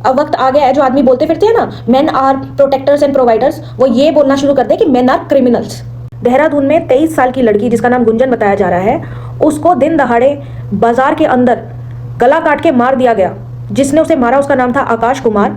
अब वक्त आ गया है, जो आदमी बोलते फिरते हैं ना men are protectors and providers, वो ये बोलना शुरू कर दे कि मेन आर क्रिमिनल्स। देहरादून में 23 साल की लड़की जिसका नाम गुंजन बताया जा रहा है, उसको दिन दहाड़े बाजार के अंदर गला काट के मार दिया गया। जिसने उसे मारा उसका नाम था आकाश कुमार।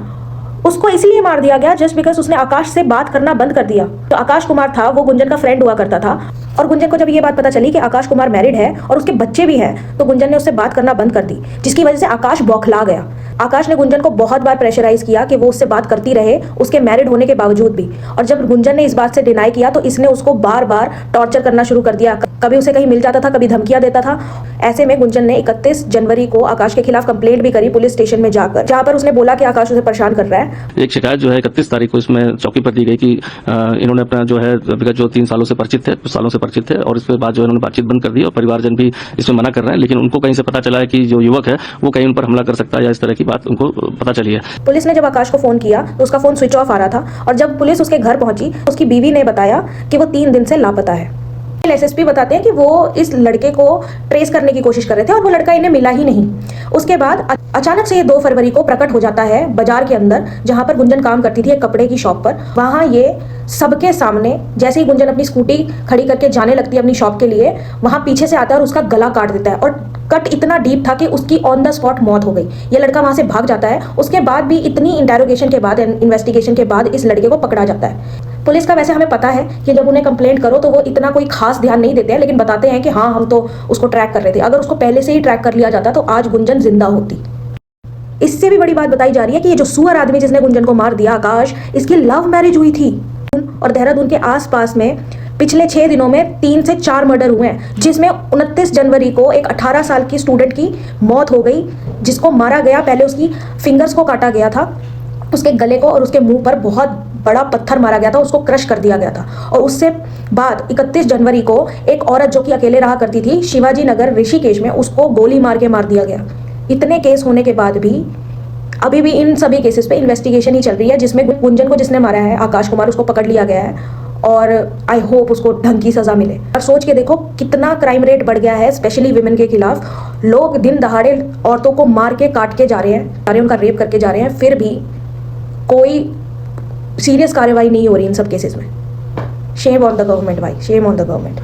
उसको इसलिए मार दिया गया जस्ट बिकॉज उसने आकाश से बात करना बंद कर दिया। तो आकाश कुमार था वो गुंजन का फ्रेंड हुआ करता था, और गुंजन को जब ये बात पता चली कि आकाश कुमार मैरिड है और उसके बच्चे भी हैं, तो गुंजन ने उससे बात करना बंद कर दी, जिसकी वजह से आकाश बौखला गया। आकाश ने गुंजन को बहुत बार प्रेशराइज किया कि वो उससे बात करती रहे उसके मैरिड होने के बावजूद भी, और जब गुंजन ने इस बात से डिनाई किया तो इसने उसको बार बार टॉर्चर करना शुरू कर दिया। कभी उसे कहीं मिल जाता था, कभी धमकियां देता था। ऐसे में गुंजन ने 31 जनवरी को आकाश के खिलाफ कंप्लेंट भी करी पुलिस स्टेशन में जाकर, जहां पर उसने बोला कि आकाश उसे परेशान कर रहा है। एक शिकायत जो है 31 तारीख को इसमें चौकी पर दी गई कि इन्होंने अपना जो है विगत जो 3 सालों से परिचित थे और इसके बाद जो इन्होंने बातचीत बंद कर दी और परिवारजन भी इसमें मना कर रहे हैं, लेकिन उनको कहीं से पता चला है कि जो युवक है वो कहीं उन पर हमला कर सकता है या इस तरह की बात उनको पता चली है। पुलिस ने जब आकाश को फोन किया तो उसका फोन स्विच ऑफ आ रहा था, और जब पुलिस उसके घर पहुंची उसकी बीवी ने बताया कि वो 3 दिन से लापता है। एसएसपी बताते हैं कि वो इस लड़के को ट्रेस करने की कोशिश कर रहे थे और वो लड़का इन्हें मिला ही नहीं। उसके बाद अचानक से ये 2 फरवरी को प्रकट हो जाता है बाजार के अंदर, जहां पर गुंजन काम करती थी एक कपड़े की शॉप पर। वहां ये सबके सामने, जैसे ही गुंजन अपनी स्कूटी खड़ी करके जाने लगती है अपनी शॉप के लिए, वहां पीछे से आता है और उसका गला काट देता है, और कट इतना डीप था कि उसकी ऑन द स्पॉट मौत हो गई। ये लड़का वहां से भाग जाता है। उसके बाद भी इतनी इंटेरोगेशन के बाद, इन्वेस्टिगेशन के बाद इस लड़के को पकड़ा जाता है। पुलिस का वैसे हमें पता है कि जब उन्हें कंप्लेंट करो तो वो इतना कोई खास ध्यान नहीं देते हैं, लेकिन बताते हैं कि हाँ हम तो उसको ट्रैक कर रहे थे। अगर उसको पहले से ही ट्रैक कर लिया जाता तो आज गुंजन जिंदा होती। इससे भी बड़ी बात बताई जा रही है कि ये जो सुअर आदमी जिसने गुंजन को मार दिया आकाश, इसकी लव मैरिज हुई थी, और देहरादून के आसपास में पिछले 6 दिनों में 3 से 4 मर्डर हुए हैं, जिसमें 29 जनवरी को एक 18 साल की स्टूडेंट की मौत हो गई, जिसको मारा गया। पहले उसकी फिंगर्स को काटा गया था, उसके गले को और उसके मुंह पर बहुत बड़ा पत्थर मारा गया था, उसको क्रश कर दिया गया था। और उससे बाद 31 जनवरी को एक औरत जो कि अकेले रहा करती थी शिवाजी नगर ऋषिकेश में, उसको गोली मार के मार दिया गया। इतने केस होने के बाद भी अभी भी इन सभी केसेस पे इन्वेस्टिगेशन ही चल रही है, जिसमें गुंजन को जिसने मारा है आकाश कुमार, उसको पकड़ लिया गया है, और आई होप उसको ढंग की सजा मिले। और सोच के देखो कितना क्राइम रेट बढ़ गया है, स्पेशली विमेन के खिलाफ। लोग दिन दहाड़े औरतों को मार के काट के जा रहे हैं, उनका रेप करके जा रहे हैं, फिर भी कोई सीरियस कार्रवाई नहीं हो रही इन सब केसेस में। शेम ऑन द गवर्नमेंट भाई, शेम ऑन द गवर्नमेंट।